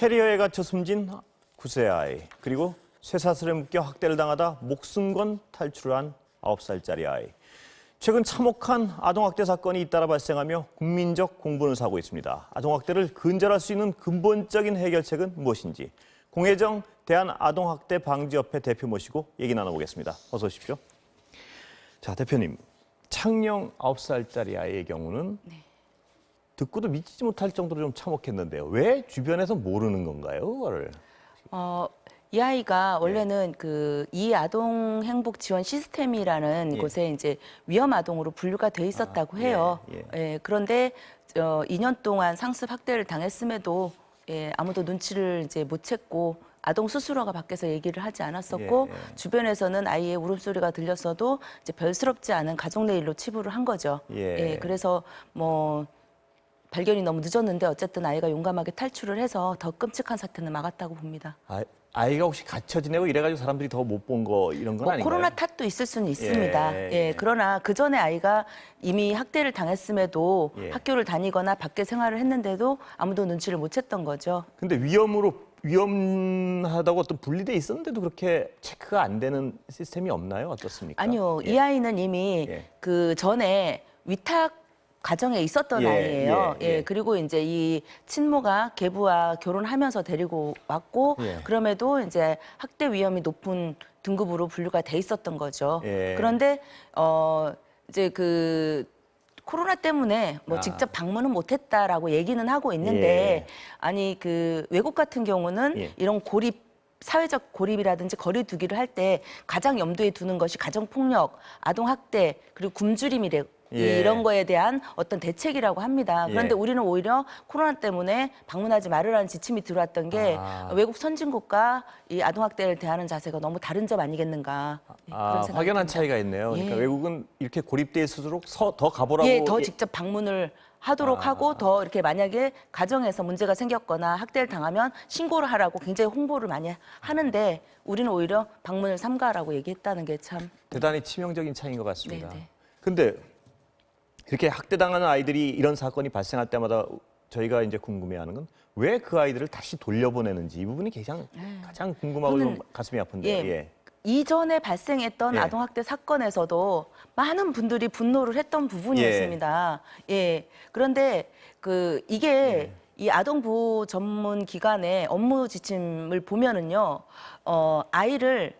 캐리어에 갇혀 숨진 9세 아이, 그리고 쇠사슬에 묶여 학대를 당하다 목숨 건 탈출을 한 9살짜리 아이. 최근 참혹한 아동학대 사건이 잇따라 발생하며 국민적 공분을 사고 있습니다. 아동학대를 근절할 수 있는 근본적인 해결책은 무엇인지 공혜정 대한아동학대 방지협회 대표 모시고 얘기 나눠보겠습니다. 어서 오십시오. 자, 대표님. 창녕 9살짜리 아이의 경우는 듣고도 믿지 못할 정도로 좀 참혹했는데요. 왜 주변에서 모르는 건가요, 그거를? 이 아이가 원래는 이 아동 행복 지원 시스템이라는 곳에 이제 위험 아동으로 분류가 돼 있었다고 해요. 그런데 2년 동안 상습 학대를 당했음에도 아무도 눈치를 이제 못 챘고 아동 스스로가 밖에서 얘기를 하지 않았었고 주변에서는 아이의 울음소리가 들렸어도 이제 별스럽지 않은 가족 내 일로 치부를 한 거죠. 그래서 뭐 발견이 너무 늦었는데 어쨌든 아이가 용감하게 탈출을 해서 더 끔찍한 사태는 막았다고 봅니다. 아이가 혹시 갇혀 지내고 이래가지고 사람들이 더 못 본 거 이런 건 아닌가요? 코로나 탓도 있을 수는 있습니다. 그러나 그 전에 아이가 이미 학대를 당했음에도 학교를 다니거나 밖에 생활을 했는데도 아무도 눈치를 못 챘던 거죠. 근데 위험하다고 어떤 분리돼 있었는데도 그렇게 체크가 안 되는 시스템이 없나요? 어떻습니까? 아니요. 이 아이는 이미 그 전에 위탁 가정에 있었던 아이예요. 그리고 이제 이 친모가 계부와 결혼하면서 데리고 왔고 그럼에도 이제 학대 위험이 높은 등급으로 분류가 돼 있었던 거죠. 그런데 이제 그 코로나 때문에 뭐 직접 방문은 못했다라고 얘기는 하고 있는데 아니 그 외국 같은 경우는 이런 사회적 고립이라든지 거리 두기를 할 때 가장 염두에 두는 것이 가정폭력, 아동학대, 그리고 굶주림이래. 이런 거에 대한 어떤 대책이라고 합니다. 그런데 우리는 오히려 코로나 때문에 방문하지 말으라는 지침이 들어왔던 게 외국 선진국과 이 아동학대를 대하는 자세가 너무 다른 점 아니겠는가. 그런 생각이 확연한 듭니다. 차이가 있네요. 그러니까 외국은 이렇게 고립돼 있을수록 더 가보라고. 더 직접 방문을 하도록 하고 더 이렇게 만약에 가정에서 문제가 생겼거나 학대를 당하면 신고를 하라고 굉장히 홍보를 많이 하는데 우리는 오히려 방문을 삼가라고 얘기했다는 게 참 대단히 치명적인 차이인 것 같습니다. 네네. 근데 이렇게 학대당하는 아이들이 이런 사건이 발생할 때마다 저희가 이제 궁금해하는 건 왜 그 아이들을 다시 돌려보내는지 이 부분이 가장 궁금하고 좀 가슴이 아픈데요. 이전에 발생했던 아동학대 사건에서도 많은 분들이 분노를 했던 부분이었습니다. 그런데 이게 이 아동보호 전문 기관의 업무 지침을 보면은요, 아이를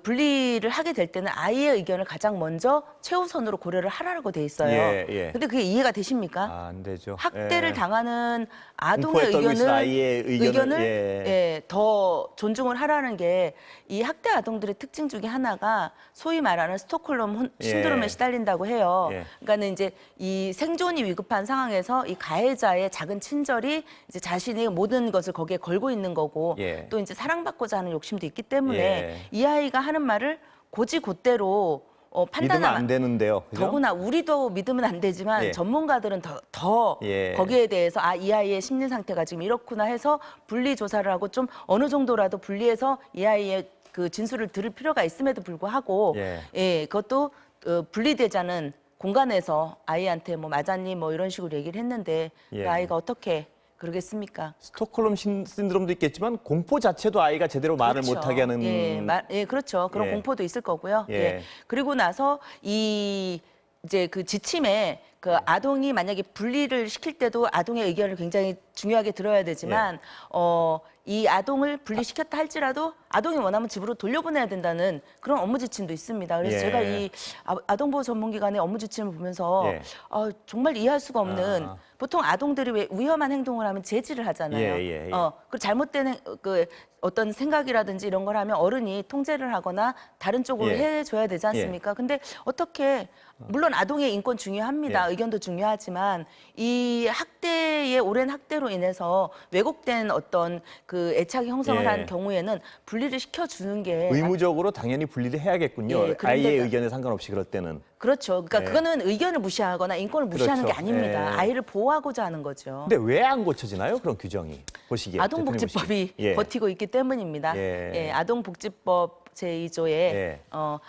분리를 하게 될 때는 아이의 의견을 가장 먼저 최우선으로 고려를 하라고 돼 있어요. 근데 그게 이해가 되십니까? 안 되죠. 학대를 당하는 아동의 공포에 떨고 있는 아이의 의견을 더 존중을 하라는 게 이 학대 아동들의 특징 중에 하나가 소위 말하는 스톡홀름 신드롬에 시달린다고 해요. 그러니까는 이제 이 생존이 위급한 상황에서 이 가해자의 작은 친절이 이제 자신의 모든 것을 거기에 걸고 있는 거고 또 이제 사랑받고자 하는 욕심도 있기 때문에 이 아이가 하는 말을 곧이곧대로 믿으면 안 되는데요. 그죠? 더구나 우리도 믿으면 안 되지만 전문가들은 더 거기에 대해서 이 아이의 심리 상태가 지금 이렇구나 해서 분리 조사를 하고 좀 어느 정도라도 분리해서 이 아이의 그 진술을 들을 필요가 있음에도 불구하고 그것도 분리되자는 공간에서 아이한테 뭐 맞았니 뭐 이런 식으로 얘기를 했는데 그 아이가 어떻게 그러겠습니까? 스톡홀름 신드롬도 있겠지만 공포 자체도 아이가 제대로 말을 못하게 하는. 그렇죠. 그런 공포도 있을 거고요. 그리고 나서 이제 그 지침에 그 아동이 만약에 분리를 시킬 때도 아동의 의견을 굉장히 중요하게 들어야 되지만 이 아동을 분리시켰다 할지라도 아동이 원하면 집으로 돌려보내야 된다는 그런 업무 지침도 있습니다. 그래서 제가 이 아동보호 전문기관의 업무 지침을 보면서 정말 이해할 수가 없는 보통 아동들이 왜 위험한 행동을 하면 제지를 하잖아요. 그 잘못된 어떤 생각이라든지 이런 걸 하면 어른이 통제를 하거나 다른 쪽으로 해줘야 되지 않습니까? 근데 어떻게 물론 아동의 인권 중요합니다. 의견도 중요하지만 이 학대의 오랜 학대로 인해서 왜곡된 어떤 그 애착이 형성을 한 경우에는 분리를 시켜주는 게 의무적으로 당연히 분리를 해야겠군요. 아이의 의견에 상관없이 그럴 때는. 그렇죠. 그러니까 그거는 의견을 무시하거나 인권을 무시하는 게 아닙니다. 아이를 보호하고자 하는 거죠. 근데 왜 안 고쳐지나요? 그런 규정이 보시기에. 아동복지법이 버티고 있기 때문입니다. 아동복지법 제2조에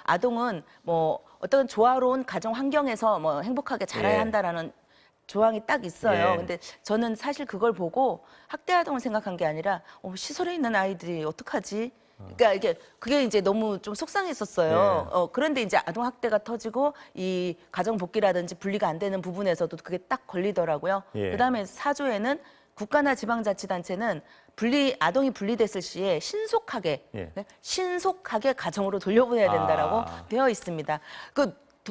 아동은 뭐 어떤 조화로운 가정 환경에서 뭐 행복하게 자라야 한다라는 조항이 딱 있어요. 예. 근데 저는 사실 그걸 보고 학대 아동을 생각한 게 아니라 시설에 있는 아이들이 어떡하지? 그러니까 그게 이제 너무 좀 속상했었어요. 예. 그런데 이제 아동 학대가 터지고 이 가정 복귀라든지 분리가 안 되는 부분에서도 그게 딱 걸리더라고요. 예. 그다음에 4조에는 국가나 지방자치단체는 아동이 분리됐을 시에 신속하게 예. 네? 신속하게 가정으로 돌려보내야 된다라고 아. 되어 있습니다.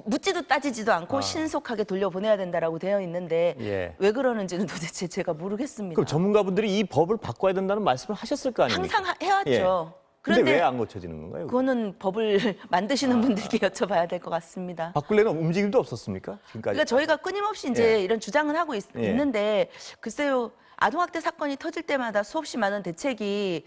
묻지도 따지지도 않고 아. 신속하게 돌려보내야 된다라고 되어 있는데 예. 왜 그러는지는 도대체 제가 모르겠습니다. 그럼 전문가분들이 이 법을 바꿔야 된다는 말씀을 하셨을 거 아닙니까? 항상 해왔죠. 예. 근데 그런데 왜 안 고쳐지는 건가요? 그거는 법을 만드시는 분들께 여쭤봐야 될 것 같습니다. 바꾸려는 움직임도 없었습니까? 지금까지. 그러니까 저희가 끊임없이 이제 예. 이런 주장은 하고 예. 있는데 글쎄요, 아동학대 사건이 터질 때마다 수없이 많은 대책이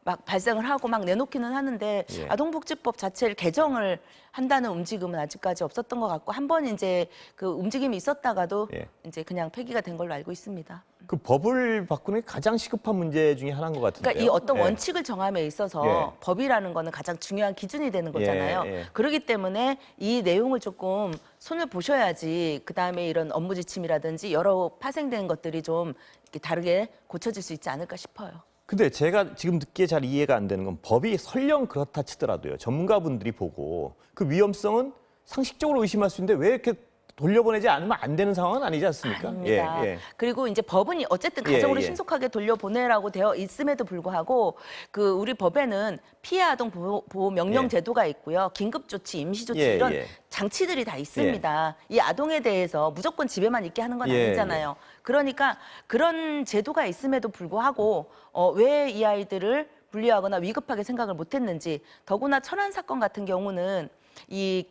막 발생을 하고 막 내놓기는 하는데 예. 아동복지법 자체를 개정을 한다는 움직임은 아직까지 없었던 것 같고 한 번 이제 그 움직임이 있었다가도 예. 이제 그냥 폐기가 된 걸로 알고 있습니다. 그 법을 바꾸는 게 가장 시급한 문제 중에 하나인 것 같은데요. 그러니까 이 어떤 예. 원칙을 정함에 있어서 예. 법이라는 거는 가장 중요한 기준이 되는 거잖아요. 예. 그렇기 때문에 이 내용을 조금 손을 보셔야지 그다음에 이런 업무 지침이라든지 여러 파생된 것들이 좀 이렇게 다르게 고쳐질 수 있지 않을까 싶어요. 근데 제가 지금 듣기에 잘 이해가 안 되는 건 법이 설령 그렇다 치더라도요. 전문가분들이 보고 그 위험성은 상식적으로 의심할 수 있는데 왜 이렇게 돌려보내지 않으면 안 되는 상황은 아니지 않습니까? 아닙니다. 그리고 이제 법은 어쨌든 예, 가정으로 예. 신속하게 돌려보내라고 되어 있음에도 불구하고 그 우리 법에는 피해 아동 보호 명령 예. 제도가 있고요. 긴급 조치, 임시 조치 예, 이런 예. 장치들이 다 있습니다. 이 아동에 대해서 무조건 집에만 있게 하는 건 예, 아니잖아요. 그러니까 그런 제도가 있음에도 불구하고 왜 이 아이들을 분리하거나 위급하게 생각을 못했는지 더구나 천안 사건 같은 경우는 이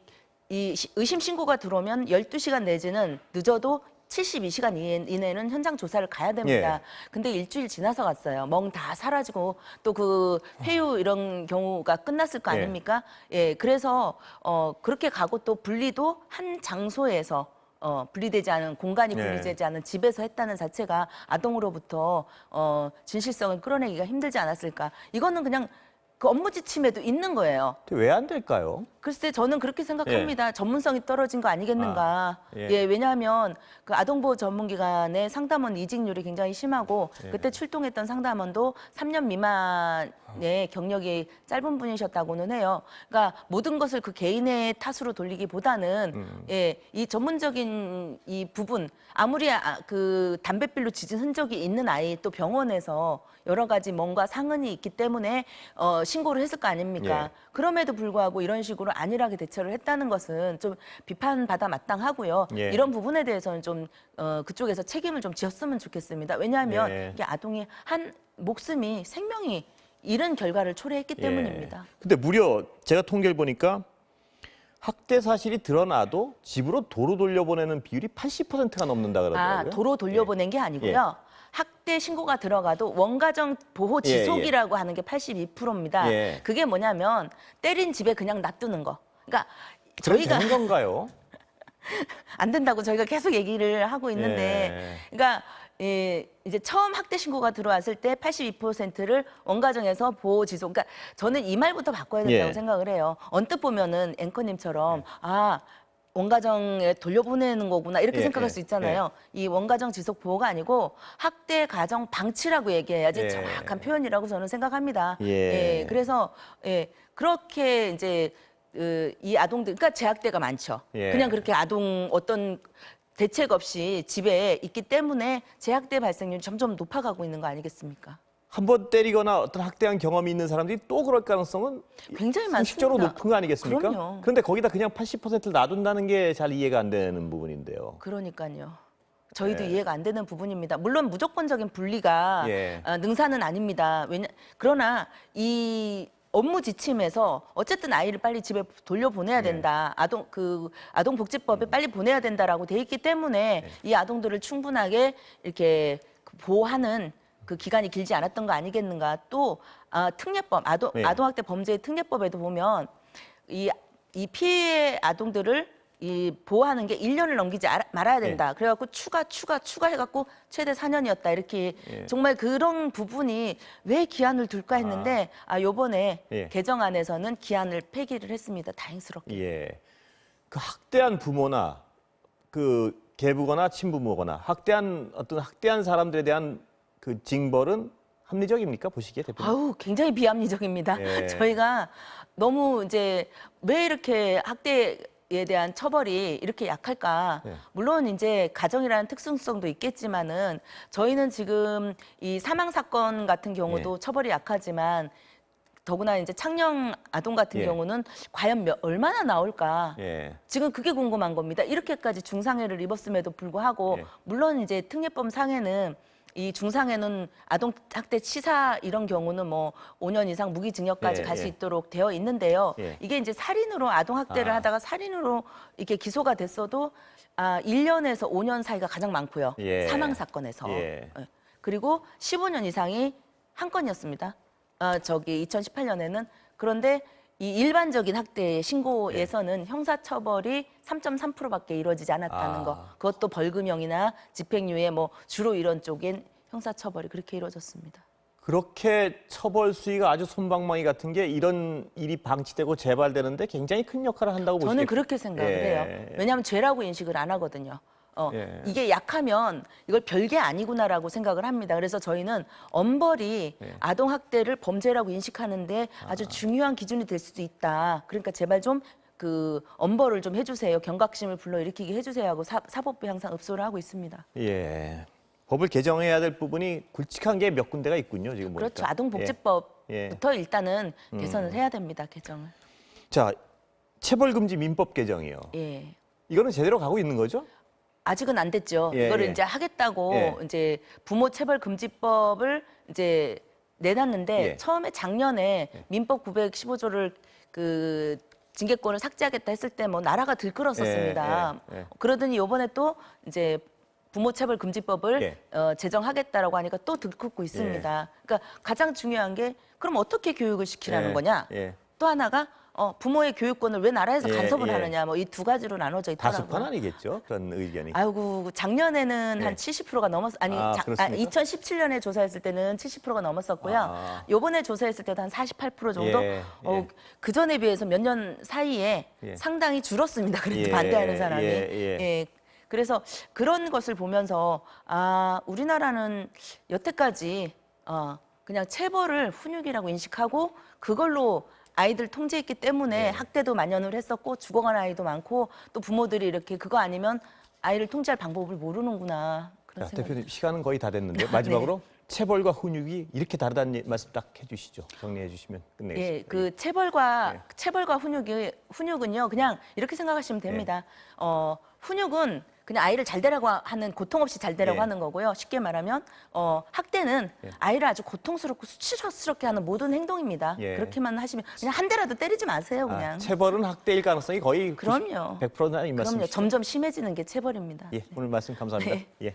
의심 신고가 들어오면 12시간 내지는 늦어도 72시간 이내는 현장 조사를 가야 됩니다. 예. 근데 일주일 지나서 갔어요. 멍 다 사라지고 또 그 회유 이런 경우가 끝났을 거 예. 아닙니까? 예, 그래서 그렇게 가고 또 분리도 한 장소에서 분리되지 않은 공간이 예. 분리되지 않은 집에서 했다는 자체가 아동으로부터 진실성을 끌어내기가 힘들지 않았을까? 이거는 그냥 그 업무 지침에도 있는 거예요. 왜 안 될까요? 글쎄 저는 그렇게 생각합니다. 전문성이 떨어진 거 아니겠는가. 아, 예. 예, 왜냐하면 그 아동보호 전문기관의 상담원 이직률이 굉장히 심하고 예. 그때 출동했던 상담원도 3년 미만의 경력이 짧은 분이셨다고는 해요. 그러니까 모든 것을 그 개인의 탓으로 돌리기보다는 예, 이 전문적인 이 부분 아무리 그 담뱃빌로 지진 흔적이 있는 아이 또 병원에서 여러 가지 뭔가 상흔이 있기 때문에 신고를 했을 거 아닙니까? 예. 그럼에도 불구하고 이런 식으로 안일하게 대처를 했다는 것은 좀 비판받아 마땅하고요. 예. 이런 부분에 대해서는 좀 그쪽에서 책임을 좀 지었으면 좋겠습니다. 왜냐하면 예. 이게 아동이 한 목숨이 생명이 잃은 결과를 초래했기 때문입니다. 근데 무려 제가 통계를 보니까 학대 사실이 드러나도 집으로 도로 돌려보내는 비율이 80%가 넘는다 그러더라고요. 도로 돌려보낸 게 아니고요. 학대 신고가 들어가도 원가정 보호 예, 예. 지속이라고 하는 게 82%입니다. 예. 그게 뭐냐면 때린 집에 그냥 놔두는 거. 그러니까 그래도 저희가 되는 건가요? 안 된다고 저희가 계속 얘기를 하고 있는데, 그러니까 이제 처음 학대 신고가 들어왔을 때 82%를 원가정에서 보호 지속. 그러니까 저는 이 말부터 바꿔야 된다고 예. 생각을 해요. 언뜻 보면은 앵커님처럼 원가정에 돌려보내는 거구나 이렇게 예, 생각할 예, 수 있잖아요. 이 원가정 지속 보호가 아니고 학대 가정 방치라고 얘기해야지 예. 정확한 표현이라고 저는 생각합니다. 예. 그래서 그렇게 이제 이 아동들, 그러니까 재학대가 많죠. 예. 그냥 그렇게 아동 어떤 대책 없이 집에 있기 때문에 재학대 발생률이 점점 높아가고 있는 거 아니겠습니까? 한 번 때리거나 어떤 학대한 경험이 있는 사람들이 또 그럴 가능성은 굉장히 상식적으로 많습니다. 높은 거 아니겠습니까? 그럼요. 그런데 거기다 그냥 80%를 놔둔다는 게 잘 이해가 안 되는 부분인데요. 그러니까요. 저희도 예. 이해가 안 되는 부분입니다. 물론 무조건적인 분리가 예. 능사는 아닙니다. 그러나 이 업무 지침에서 어쨌든 아이를 빨리 집에 돌려보내야 된다. 아동복지법에 빨리 보내야 된다라고 돼 있기 때문에 이 아동들을 충분하게 이렇게 보호하는 그 기간이 길지 않았던 거 아니겠는가. 또 특례법, 아동학대 범죄 특례법에도 보면 이 피해 아동들을 보호하는 게 1년을 넘기지 말아야 된다. 그래갖고 추가해갖고 최대 4년이었다. 이렇게 정말 그런 부분이 왜 기한을 둘까 했는데 요번에 개정안에서는 기한을 폐기를 했습니다. 다행스럽게. 예. 그 학대한 부모나 그 계부거나 친부모거나 학대한 사람들에 대한 그 징벌은 합리적입니까? 보시기에 대표님? 아우, 굉장히 비합리적입니다. 예. 저희가 너무 이제 왜 이렇게 학대에 대한 처벌이 이렇게 약할까? 예. 물론 이제 가정이라는 특수성도 있겠지만은 저희는 지금 이 사망 사건 같은 경우도 예. 처벌이 약하지만 더구나 이제 창녕 아동 같은 예. 경우는 과연 얼마나 나올까? 예. 지금 그게 궁금한 겁니다. 이렇게까지 중상해를 입었음에도 불구하고 예. 물론 이제 특례법 상에는 이 중상해는 아동 학대 치사 이런 경우는 뭐 5년 이상 무기징역까지 예, 갈 수 예. 있도록 되어 있는데요. 예. 이게 이제 살인으로 아동 학대를 하다가 살인으로 이렇게 기소가 됐어도 1년에서 5년 사이가 가장 많고요. 예. 사망 사건에서. 예. 예. 그리고 15년 이상이 한 건이었습니다. 2018년에는. 그런데 이 일반적인 학대 신고에서는 형사처벌이 3.3%밖에 이루어지지 않았다는 거. 그것도 벌금형이나 집행유예 뭐 주로 이런 쪽엔 형사처벌이 그렇게 이루어졌습니다. 그렇게 처벌 수위가 아주 솜방망이 같은 게 이런 일이 방치되고 재발되는데 굉장히 큰 역할을 한다고 보시겠죠? 저는 그렇게 생각을 예. 해요. 왜냐하면 죄라고 인식을 안 하거든요. 예. 이게 약하면 이걸 별게 아니구나라고 생각을 합니다. 그래서 저희는 엄벌이 예. 아동 학대를 범죄라고 인식하는데 아주 중요한 기준이 될 수도 있다. 그러니까 제발 좀 그 엄벌을 좀 해주세요. 경각심을 불러일으키게 해주세요 하고 사법부에 항상 읍소를 하고 있습니다. 예. 법을 개정해야 될 부분이 굵직한 게 몇 군데가 있군요. 지금 보니까. 그렇죠. 아동복지법부터 예. 일단은 개선을 해야 됩니다. 개정을. 자, 체벌금지 민법 개정이요. 예. 이거는 제대로 가고 있는 거죠? 아직은 안 됐죠. 예, 이거를 예. 이제 하겠다고 예. 이제 부모 체벌 금지법을 이제 내놨는데 예. 처음에 작년에 민법 915조를 그 징계권을 삭제하겠다 했을 때 뭐 나라가 들끓었었습니다. 예, 예, 예. 그러더니 이번에 또 이제 부모 체벌 금지법을 예. 제정하겠다라고 하니까 또 들끓고 있습니다. 그러니까 가장 중요한 게 그럼 어떻게 교육을 시키라는 예, 거냐? 예. 또 하나가 부모의 교육권을 왜 나라에서 예, 간섭을 예. 하느냐? 뭐 이 두 가지로 나눠져 있더라고요. 다수판 아니겠죠? 그런 의견이. 아이고 작년에는 네. 한 70%가 넘었 그렇습니까? 2017년에 조사했을 때는 70%가 넘었었고요. 요번에 조사했을 때도 한 48% 정도. 예, 예. 그 전에 비해서 몇 년 사이에 예. 상당히 줄었습니다. 그래도 예, 반대하는 사람이. 예. 그래서 그런 것을 보면서 우리나라는 여태까지 그냥 체벌을 훈육이라고 인식하고 그걸로 아이들 통제했기 때문에 학대도 만연을 했었고 죽어간 아이도 많고 또 부모들이 이렇게 그거 아니면 아이를 통제할 방법을 모르는구나 그런 자, 생각이. 대표님 시간은 거의 다 됐는데 마지막으로 체벌과 훈육이 이렇게 다르다는 말씀 딱 해주시죠. 정리해 주시면 끝내겠습니다. 예, 그 체벌과 훈육은요 그냥 이렇게 생각하시면 됩니다. 훈육은 그냥 아이를 잘 되라고 하는 고통 없이 잘 되라고 예. 하는 거고요. 쉽게 말하면 학대는 아이를 아주 고통스럽고 수치스럽게 하는 모든 행동입니다. 예. 그렇게만 하시면 그냥 한 대라도 때리지 마세요, 그냥. 체벌은 학대일 가능성이 거의 그럼요. 100%나 이 말씀이시죠? 그럼요. 점점 심해지는 게 체벌입니다. 예, 오늘 말씀 감사합니다. 네. 예.